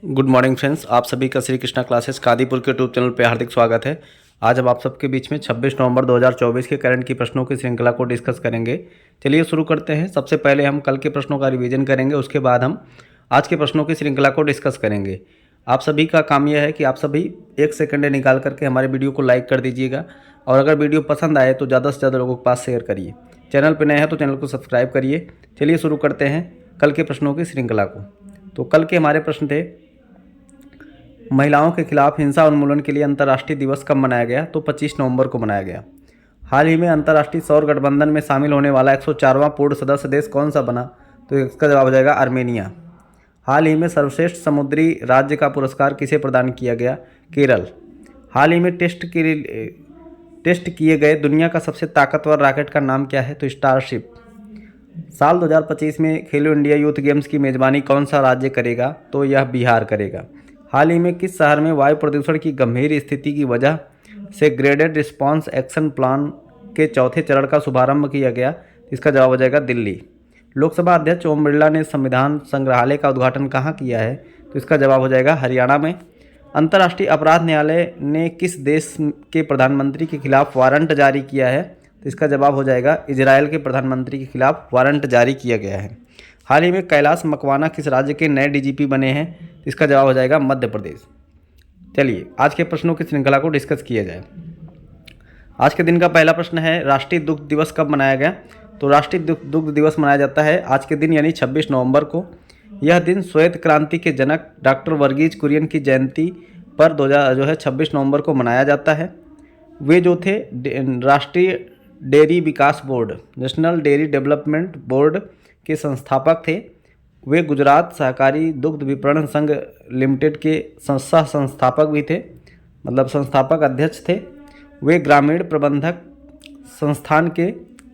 Good morning friends, आप सभी का श्री कृष्णा क्लासेस कादीपुर के यूट्यूब चैनल पे हार्दिक स्वागत है। आज हम आप सबके बीच में 26 नवंबर 2024 के करंट की प्रश्नों की श्रृंखला को डिस्कस करेंगे। चलिए शुरू करते हैं। सबसे पहले हम कल के प्रश्नों का रिवीजन करेंगे, उसके बाद हम आज के प्रश्नों की श्रृंखला को डिस्कस करेंगे। आप सभी का काम यह है कि आप सभी 1 सेकंड निकाल करके हमारे वीडियो को लाइक कर दीजिएगा और अगर वीडियो पसंद आए तो ज़्यादा से ज़्यादा लोगों के पास शेयर करिए। चैनल पर नए हैं तो चैनल को सब्सक्राइब करिए। चलिए शुरू करते हैं कल के प्रश्नों की श्रृंखला को। तो कल के हमारे प्रश्न थे, महिलाओं के खिलाफ हिंसा उन्मूलन के लिए अंतर्राष्ट्रीय दिवस कब मनाया गया? तो 25 नवंबर को मनाया गया। हाल ही में अंतर्राष्ट्रीय सौर गठबंधन में शामिल होने वाला 104वां पूर्ण सदस्य देश कौन सा बना? तो इसका जवाब हो जाएगा आर्मेनिया। हाल ही में सर्वश्रेष्ठ समुद्री राज्य का पुरस्कार किसे प्रदान किया गया? केरल। हाल ही में टेस्ट किए गए दुनिया का सबसे ताकतवर रॉकेट का नाम क्या है? तो स्टारशिप। साल 2025 में खेलो इंडिया यूथ गेम्स की मेज़बानी कौन सा राज्य करेगा? तो यह बिहार करेगा। हाल ही में किस शहर में वायु प्रदूषण की गंभीर स्थिति की वजह से ग्रेडेड रिस्पांस एक्शन प्लान के चौथे चरण का शुभारंभ किया गया? इसका जवाब हो जाएगा दिल्ली। लोकसभा अध्यक्ष ओम बिरला ने संविधान संग्रहालय का उद्घाटन कहाँ किया है? तो इसका जवाब हो जाएगा हरियाणा में। अंतर्राष्ट्रीय अपराध न्यायालय ने किस देश के प्रधानमंत्री के खिलाफ वारंट जारी किया है? तो इसका जवाब हो जाएगा इजरायल के प्रधानमंत्री के खिलाफ वारंट जारी किया गया है। हाल ही में कैलाश मकवाना किस राज्य के नए डीजीपी बने हैं? इसका जवाब हो जाएगा मध्य प्रदेश। चलिए आज के प्रश्नों की श्रृंखला को डिस्कस किया जाए। आज के दिन का पहला प्रश्न है, राष्ट्रीय दुग्ध दिवस कब मनाया गया? तो राष्ट्रीय दुग्ध दिवस मनाया जाता है आज के दिन यानी 26 नवंबर को। यह दिन श्वेत क्रांति के जनक डॉक्टर वर्गीज कुरियन की जयंती पर 26 नवंबर को मनाया जाता है। वे जो थे राष्ट्रीय डेयरी विकास board, national dairy development board के संस्थापक थे। वे गुजरात सहकारी दुग्ध विपणन संघ लिमिटेड के संस्थापक भी थे, मतलब संस्थापक अध्यक्ष थे। वे ग्रामीण प्रबंधक संस्थान के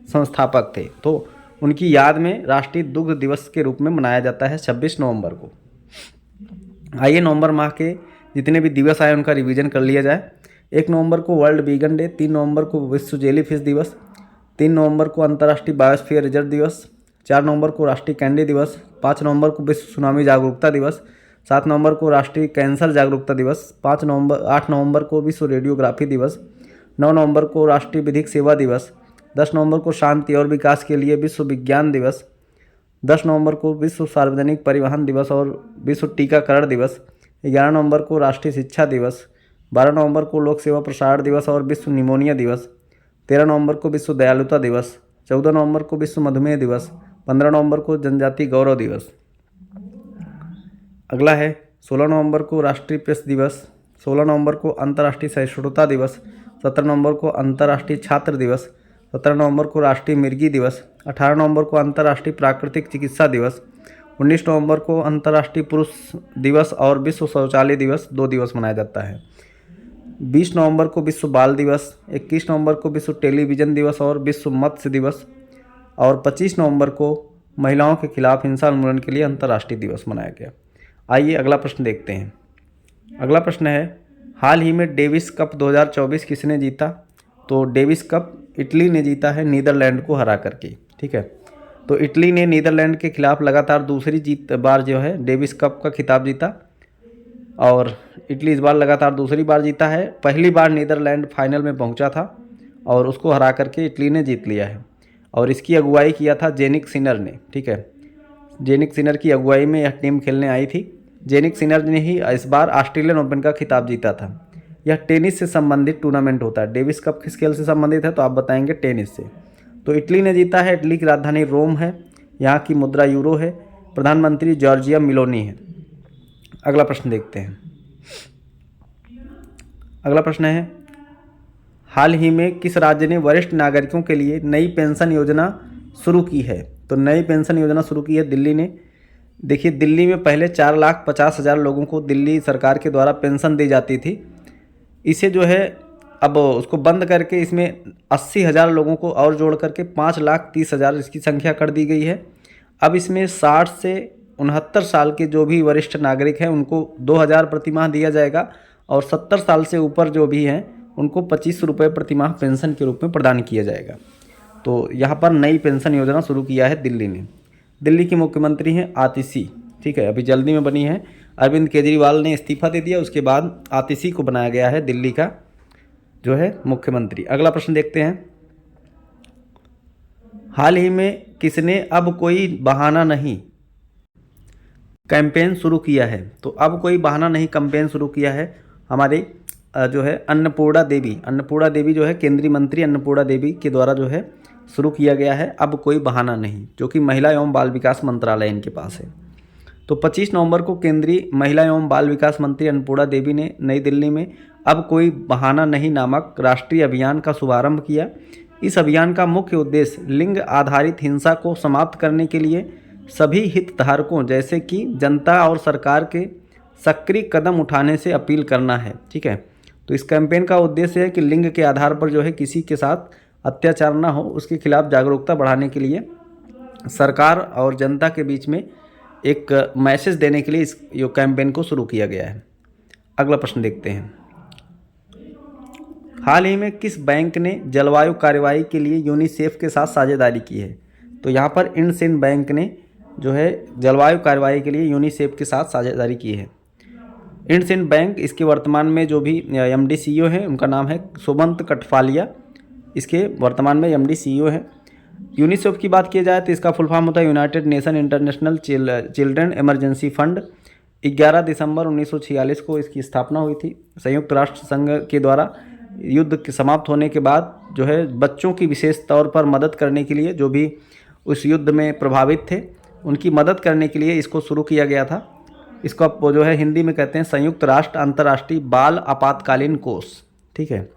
संस्थापक थे। तो उनकी याद में राष्ट्रीय दुग्ध दिवस के रूप में मनाया जाता है 26 नवंबर को। आइए नवंबर माह के जितने भी दिवस आए उनका रिवीजन कर लिया जाए। 1 नवंबर को वर्ल्ड वीगन डे, 3 नवंबर को विश्व जेलीफिश दिवस, 3 नवंबर को अंतर्राष्ट्रीय बायोस्फीयर रिजर्व दिवस, 4 नवंबर को राष्ट्रीय कैंडी दिवस, 5 नवंबर को विश्व सुनामी जागरूकता दिवस, 7 नवंबर को राष्ट्रीय कैंसर जागरूकता दिवस, 8 नवंबर को विश्व रेडियोग्राफी दिवस, 9 नवंबर को राष्ट्रीय विधिक सेवा दिवस, 10 नवंबर को शांति और विकास के लिए विश्व विज्ञान दिवस, 10 नवंबर को विश्व सार्वजनिक परिवहन दिवस और विश्व टीकाकरण दिवस, 11 नवंबर को राष्ट्रीय शिक्षा दिवस, 12 नवंबर को लोक सेवा प्रसारण दिवस और विश्व निमोनिया दिवस, 13 नवंबर को विश्व दयालुता दिवस, 14 नवंबर को विश्व मधुमेह दिवस, 15 नवंबर को जनजाति गौरव दिवस। अगला है 16 नवंबर को राष्ट्रीय प्रेस दिवस, 16 नवंबर को अंतर्राष्ट्रीय सहिष्णुता दिवस, 17 नवंबर को अंतर्राष्ट्रीय छात्र दिवस, 17 नवंबर को राष्ट्रीय मिर्गी दिवस, 18 नवंबर को अंतर्राष्ट्रीय प्राकृतिक चिकित्सा दिवस, 19 नवंबर को अंतर्राष्ट्रीय पुरुष दिवस और विश्व शौचालय दिवस 2 दिवस मनाया जाता है। 20 नवंबर को विश्व बाल दिवस, 21 नवंबर को विश्व टेलीविज़न दिवस और विश्व मत्स्य दिवस और 25 नवंबर को महिलाओं के खिलाफ हिंसा उन्मूलन के लिए अंतर्राष्ट्रीय दिवस मनाया गया। आइए अगला प्रश्न देखते हैं। अगला प्रश्न है, हाल ही में डेविस कप 2024 किसने जीता? तो डेविस कप इटली ने जीता है नीदरलैंड को हरा करके। ठीक है, तो इटली ने नीदरलैंड के खिलाफ लगातार दूसरी बार जो है डेविस कप का खिताब जीता और इटली इस बार लगातार दूसरी बार जीता है। पहली बार नीदरलैंड फाइनल में पहुंचा था और उसको हरा करके इटली ने जीत लिया है और इसकी अगुवाई किया था जेनिक सिनर ने। ठीक है, जेनिक सिनर की अगुवाई में यह टीम खेलने आई थी। जेनिक सिनर ने ही इस बार ऑस्ट्रेलियन ओपन का खिताब जीता था। यह टेनिस से संबंधित टूर्नामेंट होता है। डेविस कप किस खेल से संबंधित है? तो आप बताएंगे टेनिस से। तो इटली ने जीता है। इटली की राजधानी रोम है, यहाँ की मुद्रा यूरो है, प्रधानमंत्री जॉर्जिया मिलोनी है। अगला प्रश्न देखते हैं। अगला प्रश्न है, हाल ही में किस राज्य ने वरिष्ठ नागरिकों के लिए नई पेंशन योजना शुरू की है? तो नई पेंशन योजना शुरू की है दिल्ली ने। देखिए, दिल्ली में पहले 4,50,000 लोगों को दिल्ली सरकार के द्वारा पेंशन दी जाती थी। इसे जो है अब उसको बंद करके इसमें 80,000 लोगों को और जोड़ करके 5,30,000 इसकी संख्या कर दी गई है। अब इसमें 60 से 69 साल के जो भी वरिष्ठ नागरिक हैं उनको 2,000 प्रतिमाह दिया जाएगा और 70 साल से ऊपर जो भी हैं उनको 25 रुपये प्रतिमाह पेंशन के रूप में प्रदान किया जाएगा। तो यहाँ पर नई पेंशन योजना शुरू किया है दिल्ली ने। दिल्ली की मुख्यमंत्री हैं आतिशी। ठीक है, अभी जल्दी में बनी है। अरविंद केजरीवाल ने इस्तीफा दे दिया, उसके बाद आतिशी को बनाया गया है दिल्ली का जो है मुख्यमंत्री। अगला प्रश्न देखते हैं, हाल ही में किसने अब कोई बहाना नहीं कैंपेन शुरू किया है? तो अब कोई बहाना नहीं कैंपेन शुरू किया है हमारे जो है अन्नपूर्णा देवी जो है केंद्रीय मंत्री अन्नपूर्णा देवी के द्वारा जो है शुरू किया गया है अब कोई बहाना नहीं, जो कि महिला एवं बाल विकास मंत्रालय इनके पास है। तो 25 नवंबर को केंद्रीय महिला एवं बाल विकास मंत्री अन्नपूर्णा देवी ने नई दिल्ली में अब कोई बहाना नहीं नामक राष्ट्रीय अभियान का शुभारंभ किया। इस अभियान का मुख्य उद्देश्य लिंग आधारित हिंसा को समाप्त करने के लिए सभी हितधारकों जैसे कि जनता और सरकार के सक्रिय कदम उठाने से अपील करना है। ठीक है, तो इस कैंपेन का उद्देश्य है कि लिंग के आधार पर जो है किसी के साथ अत्याचार ना हो, उसके खिलाफ जागरूकता बढ़ाने के लिए सरकार और जनता के बीच में एक मैसेज देने के लिए इस कैंपेन को शुरू किया गया है। अगला प्रश्न देखते हैं, हाल ही में किस बैंक ने जलवायु कार्रवाई के लिए यूनिसेफ के साथ साझेदारी की है? तो यहाँ पर इंडसिंड बैंक ने जो है जलवायु कार्रवाई के लिए यूनिसेफ के साथ साझेदारी की है। इंडसिंड बैंक, इसके वर्तमान में जो भी एमडी सीईओ हैं उनका नाम है सुमंत कठफालिया, इसके वर्तमान में एमडी सीईओ हैं। यूनिसेफ की बात की जाए तो इसका फुल फॉर्म होता है United nation international children emergency fund. 11 दिसंबर 1946 को इसकी स्थापना हुई थी। संयुक्त राष्ट्र संघ के द्वारा युद्ध के समाप्त होने के बाद जो है बच्चों की विशेष तौर पर मदद करने के लिए, जो भी उस युद्ध में प्रभावित थे उनकी मदद करने के लिए इसको शुरू किया गया था। इसको जो है हिंदी में कहते हैं संयुक्त राष्ट्र अंतर्राष्ट्रीय बाल आपातकालीन कोष। ठीक है,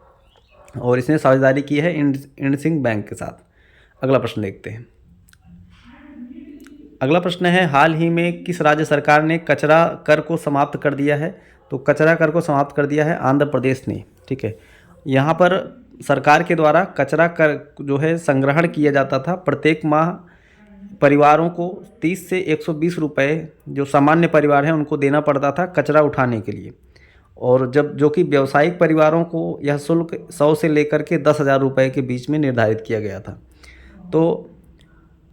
और इसने साझेदारी की है इंडसिंड बैंक के साथ। अगला प्रश्न देखते हैं, अगला प्रश्न है, हाल ही में किस राज्य सरकार ने कचरा कर को समाप्त कर दिया है? तो कचरा कर को समाप्त कर दिया है आंध्र प्रदेश ने। ठीक है, यहाँ पर सरकार के द्वारा कचरा कर जो है संग्रहण किया जाता था। प्रत्येक माह परिवारों को 30 से 120 रुपये, जो सामान्य परिवार हैं उनको देना पड़ता था कचरा उठाने के लिए, और जो कि व्यावसायिक परिवारों को यह शुल्क 100 से लेकर के 10,000 रुपये के बीच में निर्धारित किया गया था। तो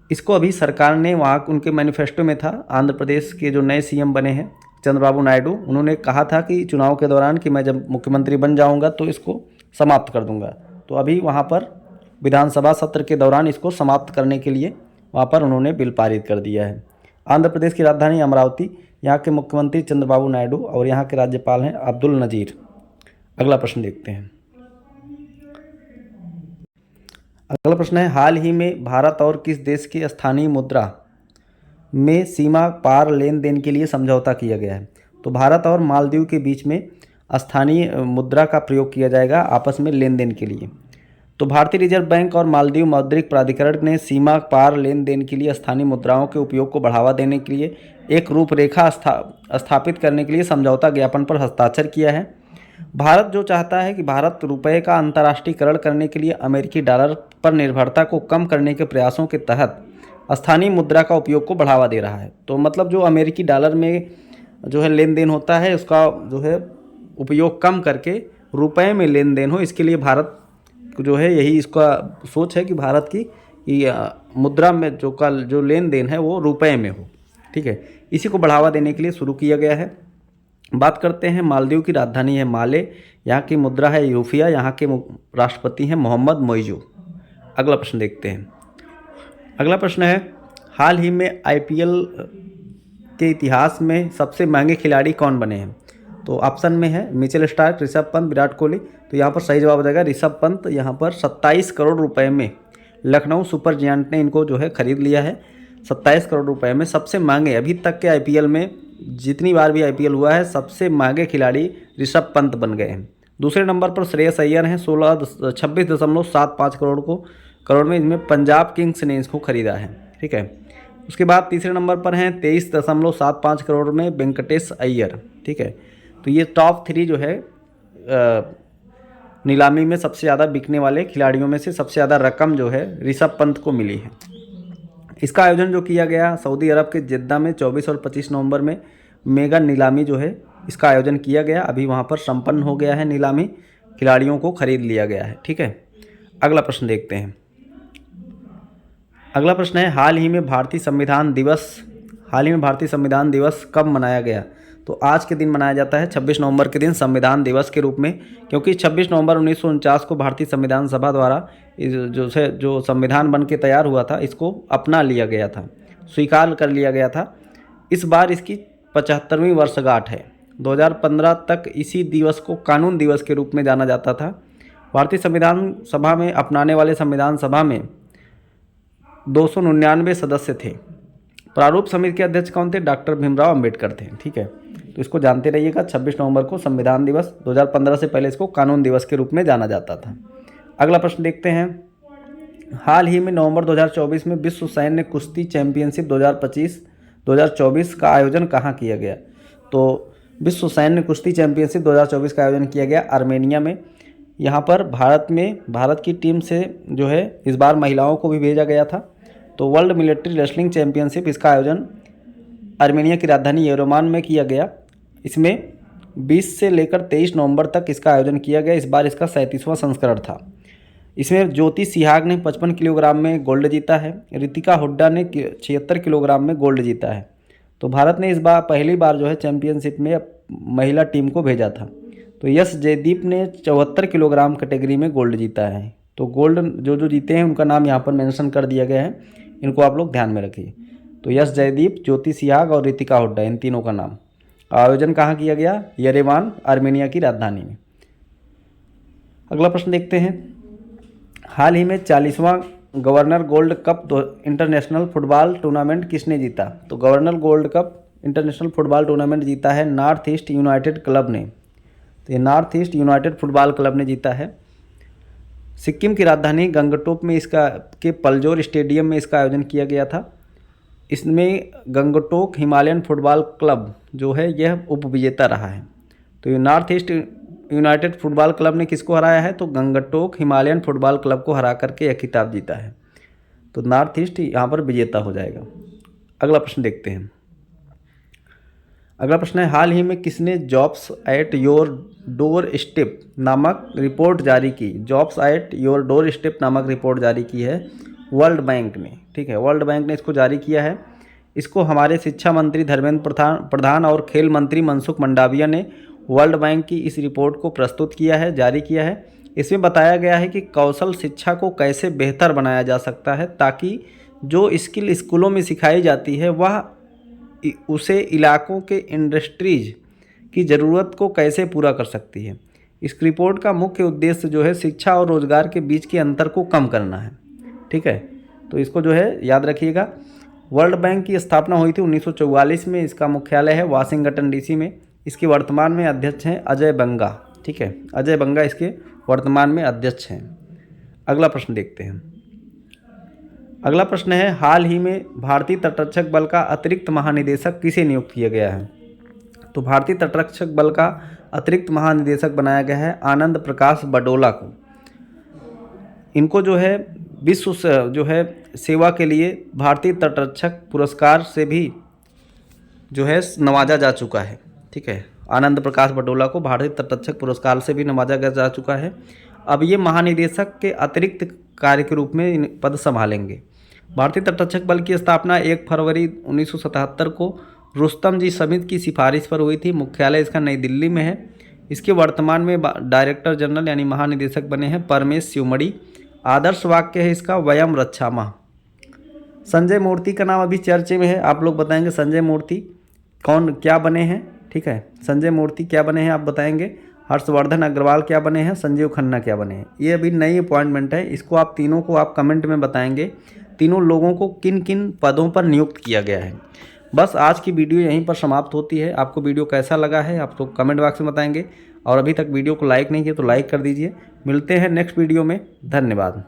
इसको अभी सरकार ने वहाँ उनके मैनिफेस्टो में था, आंध्र प्रदेश के जो नए सीएम बने हैं चंद्रबाबू नायडू, उन्होंने कहा था कि चुनाव के दौरान कि मैं जब मुख्यमंत्री बन जाऊंगा तो इसको समाप्त कर दूंगा। तो अभी वहाँ पर विधानसभा सत्र के दौरान इसको समाप्त करने के लिए वहाँ पर उन्होंने बिल पारित कर दिया है। आंध्र प्रदेश की राजधानी अमरावती, यहाँ के मुख्यमंत्री चंद्रबाबू नायडू और यहाँ के राज्यपाल हैं अब्दुल नज़ीर। अगला प्रश्न देखते हैं, अगला प्रश्न है, हाल ही में भारत और किस देश की स्थानीय मुद्रा में सीमा पार लेन देन के लिए समझौता किया गया है? तो भारत और मालदीव के बीच में स्थानीय मुद्रा का प्रयोग किया जाएगा आपस में लेन देन के लिए। तो भारतीय रिजर्व बैंक और मालदीव मौद्रिक प्राधिकरण ने सीमा पार लेन देन के लिए स्थानीय मुद्राओं के उपयोग को बढ़ावा देने के लिए एक रूपरेखा स्थापित करने के लिए समझौता ज्ञापन पर हस्ताक्षर किया है। भारत जो चाहता है कि भारत रुपये का अंतर्राष्ट्रीयकरण करने के लिए अमेरिकी डॉलर पर निर्भरता को कम करने के प्रयासों के तहत स्थानीय मुद्रा का उपयोग को बढ़ावा दे रहा है। तो मतलब जो अमेरिकी डॉलर में जो है लेन देन होता है उसका जो है उपयोग कम करके रुपए में लेन देन हो, इसके लिए भारत जो है यही इसका सोच है कि भारत की मुद्रा में जो लेन देन है वो रुपए में हो। ठीक है, इसी को बढ़ावा देने के लिए शुरू किया गया है। बात करते हैं, मालदीव की राजधानी है माले, यहाँ की मुद्रा है यूफिया, यहाँ के राष्ट्रपति हैं मोहम्मद मोइजू। अगला प्रश्न देखते हैं, अगला प्रश्न है, हाल ही में आईपीएल के इतिहास में सबसे महंगे खिलाड़ी कौन बने हैं? तो ऑप्शन में है मिचेल स्टार्क, ऋषभ पंत, विराट कोहली। तो यहाँ पर सही जवाब हो जाएगा ऋषभ पंत। यहाँ पर 27 करोड़ रुपए में लखनऊ सुपर जायंट ने इनको जो है खरीद लिया है। 27 करोड़ रुपए में सबसे महंगे अभी तक के आईपीएल में, जितनी बार भी आईपीएल हुआ है, सबसे महंगे खिलाड़ी ऋषभ पंत बन गए हैं। दूसरे नंबर पर श्रेयस अय्यर हैं 26.75 करोड़ में, इनमें पंजाब किंग्स ने इसको खरीदा है। ठीक है, उसके बाद तीसरे नंबर पर हैं 23.75 करोड़ में वेंकटेश अय्यर। ठीक है, तो ये टॉप 3 जो है नीलामी में सबसे ज़्यादा बिकने वाले खिलाड़ियों में से सबसे ज़्यादा रकम जो है ऋषभ पंत को मिली है। इसका आयोजन जो किया गया सऊदी अरब के जिद्दा में 24 और 25 नवंबर में मेगा नीलामी जो है इसका आयोजन किया गया। अभी वहाँ पर संपन्न हो गया है नीलामी, खिलाड़ियों को खरीद लिया गया है। ठीक है, अगला प्रश्न देखते हैं, अगला प्रश्न है, हाल ही में भारतीय संविधान दिवस हाल ही में भारतीय संविधान दिवस कब मनाया गया? तो आज के दिन मनाया जाता है 26 नवंबर के दिन संविधान दिवस के रूप में, क्योंकि 26 नवंबर 1949 को भारतीय संविधान सभा द्वारा जो संविधान बन के तैयार हुआ था इसको अपना लिया गया था, स्वीकार कर लिया गया था। इस बार इसकी 75वीं वर्षगांठ है। 2015 तक इसी दिवस को कानून दिवस के रूप में जाना जाता था। भारतीय संविधान सभा में अपनाने वाले संविधान सभा में 299 सदस्य थे। प्रारूप समिति के अध्यक्ष कौन थे? डॉक्टर भीमराव अंबेडकर थे। ठीक है, तो इसको जानते रहिएगा। 26 नवंबर को संविधान दिवस, 2015 से पहले इसको कानून दिवस के रूप में जाना जाता था। अगला प्रश्न देखते हैं। हाल ही में नवंबर 2024 में विश्व सैन्य कुश्ती चैंपियनशिप 2024 का आयोजन कहाँ किया गया? तो विश्व सैन्य कुश्ती चैंपियनशिप 2024 का आयोजन किया गया आर्मेनिया में। यहाँ पर भारत की टीम से जो है इस बार महिलाओं को भी भेजा गया था। तो वर्ल्ड मिलिट्री रेसलिंग चैंपियनशिप, इसका आयोजन आर्मेनिया की राजधानी येरेवान में किया गया। इसमें 20 से लेकर 23 नवंबर तक इसका आयोजन किया गया। इस बार इसका 37वां संस्करण था। इसमें ज्योति सिहाग ने 55 किलोग्राम में गोल्ड जीता है। रितिका हुड्डा ने 76 किलोग्राम में गोल्ड जीता है। तो भारत ने इस बार पहली बार जो है चैंपियनशिप में महिला टीम को भेजा था। तो यश जयदीप ने 74 किलोग्राम कैटेगरी में गोल्ड जीता है। तो गोल्ड जो जीते हैं उनका नाम यहाँ पर मेंशन कर दिया गया है, इनको आप लोग ध्यान में रखिए। तो यश जयदीप, ज्योति सिहाग और रितिका हुड्डा, इन तीनों का नाम। आयोजन कहाँ किया गया? येरेवान, आर्मेनिया की राजधानी में। अगला प्रश्न देखते हैं। हाल ही में 40वां governor gold cup international football tournament किसने जीता? तो governor gold cup international football tournament जीता है नॉर्थ ईस्ट यूनाइटेड क्लब ने। तो ये नॉर्थ ईस्ट यूनाइटेड फुटबॉल क्लब ने जीता है। सिक्किम की राजधानी गंगटोक में के पलजोर स्टेडियम में इसका आयोजन किया गया था। इसमें गंगटोक हिमालयन फुटबॉल क्लब जो है यह उपविजेता रहा है। तो ये नॉर्थ ईस्ट यूनाइटेड फुटबॉल क्लब ने किसको हराया है? तो गंगटोक हिमालयन फुटबॉल क्लब को हरा करके यह खिताब जीता है। तो नॉर्थ ईस्ट यहाँ पर विजेता हो जाएगा। अगला प्रश्न देखते हैं। अगला प्रश्न है, हाल ही में किसने jobs at your door step नामक रिपोर्ट जारी की? Jobs at your door step नामक रिपोर्ट जारी की है वर्ल्ड बैंक ने। ठीक है, वर्ल्ड बैंक ने इसको जारी किया है। इसको हमारे शिक्षा मंत्री धर्मेंद्र प्रधान और खेल मंत्री मनसुख मंडाविया ने वर्ल्ड बैंक की इस रिपोर्ट को प्रस्तुत किया है, जारी किया है। इसमें बताया गया है कि कौशल शिक्षा को कैसे बेहतर बनाया जा सकता है ताकि जो स्किल स्कूलों में सिखाई जाती है वह उसे इलाकों के इंडस्ट्रीज की ज़रूरत को कैसे पूरा कर सकती है। इस रिपोर्ट का मुख्य उद्देश्य जो है शिक्षा और रोजगार के बीच के अंतर को कम करना है। ठीक है, तो इसको जो है याद रखिएगा। वर्ल्ड बैंक की स्थापना हुई थी 1944 में। इसका मुख्यालय है वाशिंगटन डीसी में। इसके वर्तमान में अध्यक्ष हैं अजय बंगा। ठीक है, अजय बंगा इसके वर्तमान में अध्यक्ष हैं। अगला प्रश्न देखते हैं। अगला प्रश्न है, हाल ही में भारतीय तटरक्षक बल का अतिरिक्त महानिदेशक किसे नियुक्त किया गया है? तो भारतीय तटरक्षक बल का अतिरिक्त महानिदेशक बनाया गया है आनंद प्रकाश बडोला को। इनको जो है विश्व जो है सेवा के लिए भारतीय तटरक्षक पुरस्कार से भी जो है नवाजा जा चुका है। ठीक है, आनंद प्रकाश बडोला को भारतीय तटरक्षक पुरस्कार से भी नवाजा जा चुका है। अब ये महानिदेशक के अतिरिक्त कार्य के रूप में पद संभालेंगे। भारतीय तटरक्षक बल की स्थापना 1 फरवरी 1977 को रुस्तम जी समित की सिफारिश पर हुई थी। मुख्यालय इसका नई दिल्ली में है। इसके वर्तमान में डायरेक्टर जनरल यानी महानिदेशक बने हैं परमेश शिवमणि। आदर्श वाक्य है इसका वयम रक्षामः। संजय मूर्ति का नाम अभी चर्चे में है। आप लोग बताएंगे संजय मूर्ति क्या बने हैं? ठीक है, संजय मूर्ति क्या बने हैं आप बताएंगे। हर्षवर्धन अग्रवाल क्या बने हैं? संजीव खन्ना क्या बने हैं? ये अभी नई अपॉइंटमेंट है। इसको आप तीनों को आप कमेंट में बताएंगे तीनों लोगों को किन किन पदों पर नियुक्त किया गया है। बस आज की वीडियो यहीं पर समाप्त होती है। आपको वीडियो कैसा लगा है आप लोग कमेंट बॉक्स में बताएंगे। और अभी तक वीडियो को लाइक नहीं किया तो लाइक कर दीजिए। मिलते हैं नेक्स्ट वीडियो में। धन्यवाद।